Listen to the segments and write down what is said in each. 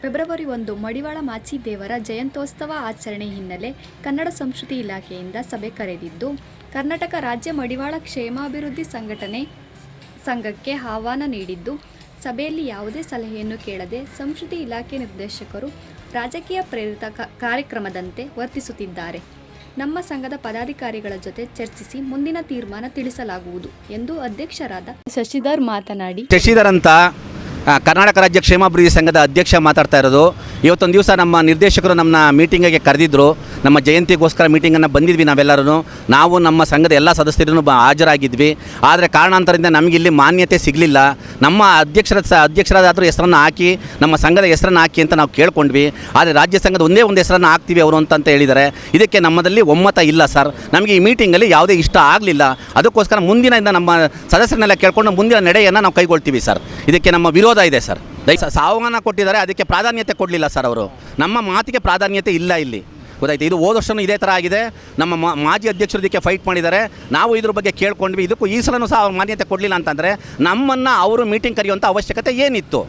February 1 ಮಡಿವಾಳ ಮಾಚಿದೇವರ ಜಯಂತ್ಯೋತ್ಸವ ಆಚರಣೆ ಹಿನ್ನೆಲೆ ಕನ್ನಡ ಸಂಸ್ಕೃತಿ ಇಲಾಖೆಯಿಂದ ಸಭೆ ಕರೆದಿದ್ದು, ಕರ್ನಾಟಕ ರಾಜ್ಯ ಮಡಿವಾಳ ಕ್ಷೇಮಾಭಿವೃದ್ಧಿ ಸಂಘಕ್ಕೆ ಆಹ್ವಾನ ನೀಡಿದ್ದು, ಸಭೆಯಲ್ಲಿ ಯಾವುದೇ ಸಲಹೆಯನ್ನು ಕೇಳದೆ ಸಂಸ್ಕೃತಿ ಇಲಾಖೆ ನಿರ್ದೇಶಕರು ರಾಜಕೀಯ ಪ್ರೇರಿತ ಕಾರ್ಯಕ್ರಮದಂತೆ ವರ್ತಿಸುತ್ತಿದ್ದಾರೆ. ನಮ್ಮ ಸಂಘದ ಪದಾಧಿಕಾರಿಗಳ ಜೊತೆ ಚರ್ಚಿಸಿ ಮುಂದಿನ ತೀರ್ಮಾನ ತಿಳಿಸಲಾಗುವುದು ಎಂದು ಅಧ್ಯಕ್ಷರಾದ ಶಶಿಧರ್ ಮಾತನಾಡಿ, ಶಶಿಧರ್ ಅಂತ ಕರ್ನಾಟಕ ರಾಜ್ಯ ಕ್ಷೇಮಾಭಿವೃದ್ಧಿ ಸಂಘದ ಅಧ್ಯಕ್ಷ ಮಾತಾಡ್ತಾ ಇರೋದು. ಇವತ್ತೊಂದು ದಿವಸ ನಮ್ಮ ನಿರ್ದೇಶಕರು ನಮ್ಮ ಮೀಟಿಂಗಿಗೆ ಕರೆದಿದ್ದರು. ನಮ್ಮ ಜಯಂತಿಗೋಸ್ಕರ ಮೀಟಿಂಗನ್ನು ಬಂದಿದ್ವಿ. ನಾವೆಲ್ಲರೂ ನಾವು ನಮ್ಮ ಸಂಘದ ಎಲ್ಲ ಸದಸ್ಯರೂ ಹಾಜರಾಗಿದ್ವಿ. ಆದರೆ ಕಾರಣಾಂತರದಿಂದ ನಮಗಿಲ್ಲಿ ಮಾನ್ಯತೆ ಸಿಗಲಿಲ್ಲ. ನಮ್ಮ ಅಧ್ಯಕ್ಷರಾದರೂ ಹೆಸರನ್ನು ಹಾಕಿ ನಮ್ಮ ಸಂಘದ ಹೆಸರನ್ನು ಹಾಕಿ ಅಂತ ನಾವು ಕೇಳ್ಕೊಂಡ್ವಿ. ಆದರೆ ರಾಜ್ಯ ಸಂಘದ ಒಂದೇ ಒಂದು ಹೆಸರನ್ನು ಹಾಕ್ತೀವಿ ಅವರು ಅಂತ ಹೇಳಿದ್ದಾರೆ. ಇದಕ್ಕೆ ನಮ್ಮದಲ್ಲಿ ಒಮ್ಮತ ಇಲ್ಲ ಸರ್. ನಮಗೆ ಈ ಮೀಟಿಂಗಲ್ಲಿ ಯಾವುದೇ ಇಷ್ಟ ಆಗಲಿಲ್ಲ. ಅದಕ್ಕೋಸ್ಕರ ಮುಂದಿನಿಂದ ನಮ್ಮ ಸದಸ್ಯರನ್ನೆಲ್ಲ ಕೇಳ್ಕೊಂಡು ಮುಂದಿನ ನಡೆಯನ್ನು ನಾವು ಕೈಗೊಳ್ತೀವಿ ಸರ್. ಇದಕ್ಕೆ ನಮ್ಮ ವಿರೋಧ ಇದೆ ಸರ್. ಆಹ್ವಾನ ಕೊಟ್ಟಿದ್ದಾರೆ, ಅದಕ್ಕೆ ಪ್ರಾಧಾನ್ಯತೆ ಕೊಡಲಿಲ್ಲ ಸರ್. ಅವರು ನಮ್ಮ ಮಾತಿಗೆ ಪ್ರಾಧಾನ್ಯತೆ ಇಲ್ಲ ಇಲ್ಲಿ, ಗೊತ್ತಾಯ್ತು. ಇದು ಹೋದ ವರ್ಷವೂ ಇದೇ ಥರ ಆಗಿದೆ. ನಮ್ಮ ಮಾಜಿ ಅಧ್ಯಕ್ಷರು ಇದಕ್ಕೆ ಫೈಟ್ ಮಾಡಿದ್ದಾರೆ. ನಾವು ಇದ್ರ ಬಗ್ಗೆ ಕೇಳ್ಕೊಂಡ್ವಿ. ಇದಕ್ಕೂ ಈ ಸಲನೂ ಸಹ ಅವ್ರು ಮಾನ್ಯತೆ ಕೊಡಲಿಲ್ಲ ಅಂತಂದರೆ ನಮ್ಮನ್ನು ಅವರು ಮೀಟಿಂಗ್ ಕರೆಯುವಂಥ ಅವಶ್ಯಕತೆ ಏನಿತ್ತು?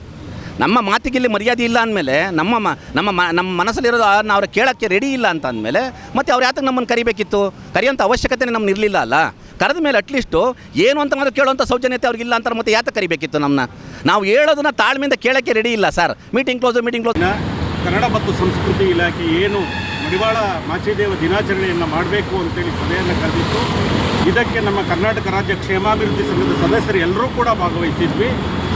ನಮ್ಮ ಮಾತಿಗಿಲ್ಲಿ ಮರ್ಯಾದೆ ಇಲ್ಲ ಅಂದಮೇಲೆ ನಮ್ಮ ಮನಸ್ಸಲ್ಲಿರೋದು ಅವ್ರು ಕೇಳೋಕ್ಕೆ ರೆಡಿ ಇಲ್ಲ ಅಂತ ಅಂದಮೇಲೆ ಮತ್ತೆ ಅವ್ರು ಯಾತಕ್ಕೆ ನಮ್ಮನ್ನು ಕರಿಬೇಕಿತ್ತು? ಕರೆಯೋಂಥ ಅವಶ್ಯಕತೆ ನಮ್ಗೆ ಇರಲಿಲ್ಲ ಅಲ್ಲ. ಕರೆದ ಮೇಲೆ ಅಟ್ಲೀಸ್ಟು ಏನು ಅಂತ ಮಾತ್ರ ಕೇಳೋಂಥ ಸೌಜನ್ಯತೆ ಅವ್ರಿಗಿಲ್ಲ ಅಂತಾರೆ. ಮತ್ತೆ ಯಾತಕ್ಕೆ ಕರಿಬೇಕಿತ್ತು ನಮ್ಮನ್ನ? ನಾವು ಹೇಳೋದನ್ನ ತಾಳ್ಮೆಯಿಂದ ಕೇಳೋಕ್ಕೆ ರೆಡಿ ಇಲ್ಲ ಸರ್. Meeting close. ಕನ್ನಡ ಮತ್ತು ಸಂಸ್ಕೃತಿ ಇಲಾಖೆ ಏನು ಮಡಿವಾಳ ಮಾಚಿದೇವ ದಿನಾಚರಣೆಯನ್ನು ಮಾಡಬೇಕು ಅಂತೇಳಿ ಸಭೆಯನ್ನು ಕರೆದಿತ್ತು. ಇದಕ್ಕೆ ನಮ್ಮ ಕರ್ನಾಟಕ ರಾಜ್ಯ ಕ್ಷೇಮಾಭಿವೃದ್ಧಿ ಸಂಘದ ಸದಸ್ಯರು ಎಲ್ಲರೂ ಕೂಡ ಭಾಗವಹಿಸಿದ್ವಿ.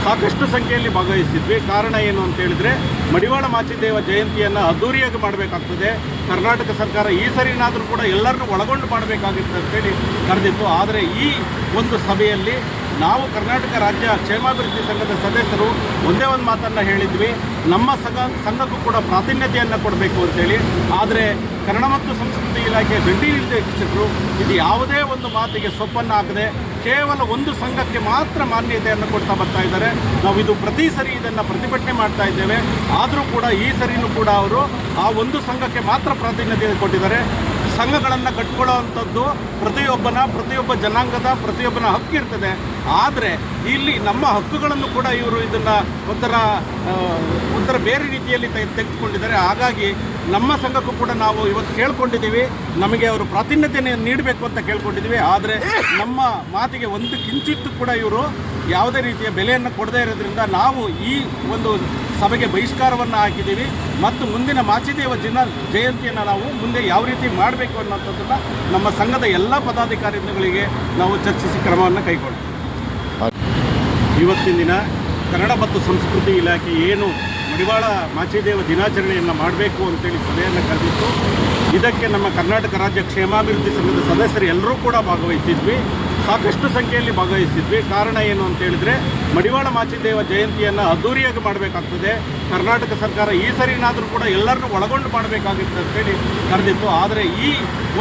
ಸಾಕಷ್ಟು ಸಂಖ್ಯೆಯಲ್ಲಿ ಭಾಗವಹಿಸಿದ್ವಿ. ಕಾರಣ ಏನು ಅಂತ ಹೇಳಿದರೆ, ಮಡಿವಾಳ ಮಾಚಿದೇವ ಜಯಂತಿಯನ್ನು ಅದ್ದೂರಿಯಾಗಿ ಮಾಡಬೇಕಾಗ್ತದೆ. ಕರ್ನಾಟಕ ಸರ್ಕಾರ ಈ ಸರಿನಾದರೂ ಕೂಡ ಎಲ್ಲರನ್ನೂ ಒಳಗೊಂಡು ಮಾಡಬೇಕಾಗಿತ್ತು ಅಂತೇಳಿ ಕರೆದಿತ್ತು. ಆದರೆ ಈ ಒಂದು ಸಭೆಯಲ್ಲಿ ನಾವು ಕರ್ನಾಟಕ ರಾಜ್ಯ ಕ್ಷೇಮಾಭಿವೃದ್ಧಿ ಸಂಘದ ಸದಸ್ಯರು ಒಂದೇ ಒಂದು ಮಾತನ್ನು ಹೇಳಿದ್ವಿ, ನಮ್ಮ ಸಂಘಕ್ಕೂ ಕೂಡ ಪ್ರಾತಿನಿಧ್ಯತೆಯನ್ನು ಕೊಡಬೇಕು ಅಂತೇಳಿ. ಆದರೆ ಕನ್ನಡ ಮತ್ತು ಸಂಸ್ಕೃತಿ ಇಲಾಖೆ ಜಂಟಿ ನಿರ್ದೇಶಕರು ಇದು ಯಾವುದೇ ಒಂದು ಮಾತಿಗೆ ಸೊಪ್ಪನ್ನು ಹಾಕದೆ ಕೇವಲ ಒಂದು ಸಂಘಕ್ಕೆ ಮಾತ್ರ ಮಾನ್ಯತೆಯನ್ನು ಕೊಡ್ತಾ ಬರ್ತಾ ಇದ್ದಾರೆ. ನಾವು ಇದು ಪ್ರತಿ ಸರಿ ಇದನ್ನು ಪ್ರತಿಭಟನೆ ಮಾಡ್ತಾ ಇದ್ದೇವೆ. ಆದರೂ ಕೂಡ ಈ ಸರಿನೂ ಕೂಡ ಅವರು ಆ ಒಂದು ಸಂಘಕ್ಕೆ ಮಾತ್ರ ಪ್ರಾತಿನಿಧ್ಯ ಕೊಟ್ಟಿದ್ದಾರೆ. ಸಂಘಗಳನ್ನು ಕಟ್ಕೊಳ್ಳೋವಂಥದ್ದು ಪ್ರತಿಯೊಬ್ಬ ಜನಾಂಗದ ಪ್ರತಿಯೊಬ್ಬನ ಹಕ್ಕಿರ್ತದೆ. ಆದರೆ ಇಲ್ಲಿ ನಮ್ಮ ಹಕ್ಕುಗಳನ್ನು ಕೂಡ ಇವರು ಇದನ್ನು ಒಂಥರ ಬೇರೆ ರೀತಿಯಲ್ಲಿ ತೆಗೆದುಕೊಂಡಿದ್ದಾರೆ. ಹಾಗಾಗಿ ನಮ್ಮ ಸಂಘಕ್ಕೂ ಕೂಡ ನಾವು ಇವತ್ತು ಕೇಳ್ಕೊಂಡಿದ್ದೀವಿ, ನಮಗೆ ಅವರು ಪ್ರಾತಿನಿಧ್ಯತೆ ನೀಡಬೇಕು ಅಂತ ಕೇಳ್ಕೊಂಡಿದ್ದೀವಿ. ಆದರೆ ನಮ್ಮ ಮಾತಿಗೆ ಒಂದು ಕಿಂಚಿತ್ತು ಕೂಡ ಇವರು ಯಾವುದೇ ರೀತಿಯ ಬೆಲೆಯನ್ನು ಕೊಡದೇ ಇರೋದ್ರಿಂದ ನಾವು ಈ ಒಂದು ಸಭೆಗೆ ಬಹಿಷ್ಕಾರವನ್ನು ಹಾಕಿದ್ದೀವಿ. ಮತ್ತು ಮುಂದಿನ ಮಾಚಿದೇವ ಜಯಂತಿಯನ್ನು ನಾವು ಮುಂದೆ ಯಾವ ರೀತಿ ಮಾಡಬೇಕು ಅನ್ನೋಂಥದ್ದನ್ನು ನಮ್ಮ ಸಂಘದ ಎಲ್ಲ ಪದಾಧಿಕಾರಿಗಳಿಗೆ ನಾವು ಚರ್ಚಿಸಿ ಕ್ರಮವನ್ನು ಕೈಗೊಳ್ತೀವಿ. ಇವತ್ತಿನ ದಿನ ಕನ್ನಡ ಮತ್ತು ಸಂಸ್ಕೃತಿ ಇಲಾಖೆ ಏನು ಮಡಿವಾಳ ಮಾಚಿದೇವ ದಿನಾಚರಣೆಯನ್ನು ಮಾಡಬೇಕು ಅಂತೇಳಿ ಸಭೆಯನ್ನು ಕರೆದಿತ್ತು. ಇದಕ್ಕೆ ನಮ್ಮ ಕರ್ನಾಟಕ ರಾಜ್ಯ ಕ್ಷೇಮಾಭಿವೃದ್ಧಿ ಸಂಘದ ಸದಸ್ಯರು ಎಲ್ಲರೂ ಕೂಡ ಭಾಗವಹಿಸಿದ್ವಿ. ಸಾಕಷ್ಟು ಸಂಖ್ಯೆಯಲ್ಲಿ ಭಾಗವಹಿಸಿದ್ವಿ. ಕಾರಣ ಏನು ಅಂತ ಹೇಳಿದರೆ, ಮಡಿವಾಳ ಮಾಚಿದೇವ ಜಯಂತಿಯನ್ನು ಅದ್ದೂರಿಯಾಗಿ ಮಾಡಬೇಕಾಗ್ತದೆ. ಕರ್ನಾಟಕ ಸರ್ಕಾರ ಈ ಸರಿನಾದರೂ ಕೂಡ ಎಲ್ಲರನ್ನೂ ಒಳಗೊಂಡು ಮಾಡಬೇಕಾಗಿತ್ತು ಅಂತೇಳಿ ಕರೆದಿತ್ತು. ಆದರೆ ಈ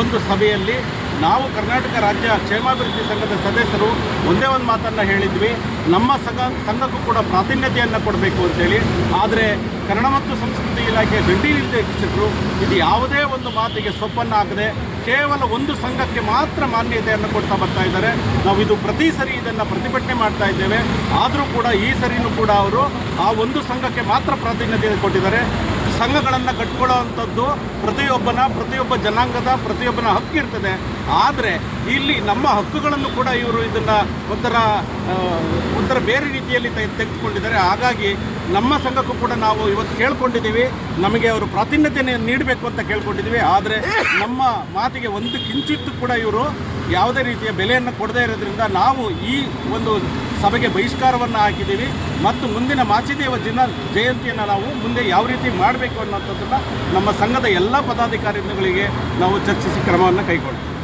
ಒಂದು ಸಭೆಯಲ್ಲಿ ನಾವು ಕರ್ನಾಟಕ ರಾಜ್ಯ ಕ್ಷೇಮಾಭಿವೃದ್ಧಿ ಸಂಘದ ಸದಸ್ಯರು ಒಂದೇ ಒಂದು ಮಾತನ್ನು ಹೇಳಿದ್ವಿ, ನಮ್ಮ ಸಂಘಕ್ಕೂ ಕೂಡ ಪ್ರಾತಿನಿಧ್ಯತೆಯನ್ನು ಕೊಡಬೇಕು ಅಂತೇಳಿ. ಆದರೆ ಕನ್ನಡ ಮತ್ತು ಸಂಸ್ಕೃತಿ ಇಲಾಖೆ ಜಂಟಿ ನಿರ್ದೇಶಕರು ಇದು ಯಾವುದೇ ಒಂದು ಮಾತಿಗೆ ಸೊಪ್ಪನ್ನು ಹಾಕದೆ ಕೇವಲ ಒಂದು ಸಂಘಕ್ಕೆ ಮಾತ್ರ ಮಾನ್ಯತೆಯನ್ನು ಕೊಡ್ತಾ ಬರ್ತಾ ಇದ್ದಾರೆ. ನಾವು ಇದು ಪ್ರತಿ ಸರಿ ಇದನ್ನು ಪ್ರತಿಭಟನೆ ಮಾಡ್ತಾ ಇದ್ದೇವೆ. ಆದರೂ ಕೂಡ ಈ ಸರಿನೂ ಕೂಡ ಅವರು ಆ ಒಂದು ಸಂಘಕ್ಕೆ ಮಾತ್ರ ಪ್ರಾತಿನಿಧ್ಯ ಕೊಟ್ಟಿದ್ದಾರೆ. ಸಂಘಗಳನ್ನು ಕಟ್ಕೊಳ್ಳೋವಂಥದ್ದು ಪ್ರತಿಯೊಬ್ಬ ಜನಾಂಗದ ಪ್ರತಿಯೊಬ್ಬನ ಹಕ್ಕಿರ್ತದೆ. ಆದರೆ ಇಲ್ಲಿ ನಮ್ಮ ಹಕ್ಕುಗಳನ್ನು ಕೂಡ ಇವರು ಇದನ್ನು ಒಂಥರ ಬೇರೆ ರೀತಿಯಲ್ಲಿ ತೆಗೆದುಕೊಂಡಿದ್ದಾರೆ. ಹಾಗಾಗಿ ನಮ್ಮ ಸಂಘಕ್ಕೂ ಕೂಡ ನಾವು ಇವತ್ತು ಕೇಳ್ಕೊಂಡಿದ್ದೀವಿ, ನಮಗೆ ಅವರು ಪ್ರಾತಿನಿಧ್ಯತೆ ನೀಡಬೇಕು ಅಂತ ಕೇಳ್ಕೊಂಡಿದ್ದೀವಿ. ಆದರೆ ನಮ್ಮ ಮಾತಿಗೆ ಒಂದು ಕಿಂಚಿತ್ತು ಕೂಡ ಇವರು ಯಾವುದೇ ರೀತಿಯ ಬೆಲೆಯನ್ನು ಕೊಡದೇ ಇರೋದ್ರಿಂದ ನಾವು ಈ ಒಂದು ಸಭೆಗೆ ಬಹಿಷ್ಕಾರವನ್ನು ಹಾಕಿದ್ದೀವಿ. ಮತ್ತು ಮುಂದಿನ ಮಾಚಿದೇವ ಜಯಂತಿಯನ್ನು ನಾವು ಮುಂದೆ ಯಾವ ರೀತಿ ಮಾಡಬೇಕು ಅನ್ನೋಂಥದ್ದನ್ನು ನಮ್ಮ ಸಂಘದ ಎಲ್ಲ ಪದಾಧಿಕಾರಿಗಳಿಗೆ ನಾವು ಚರ್ಚಿಸಿ ಕ್ರಮವನ್ನು ಕೈಗೊಳ್ತೀವಿ.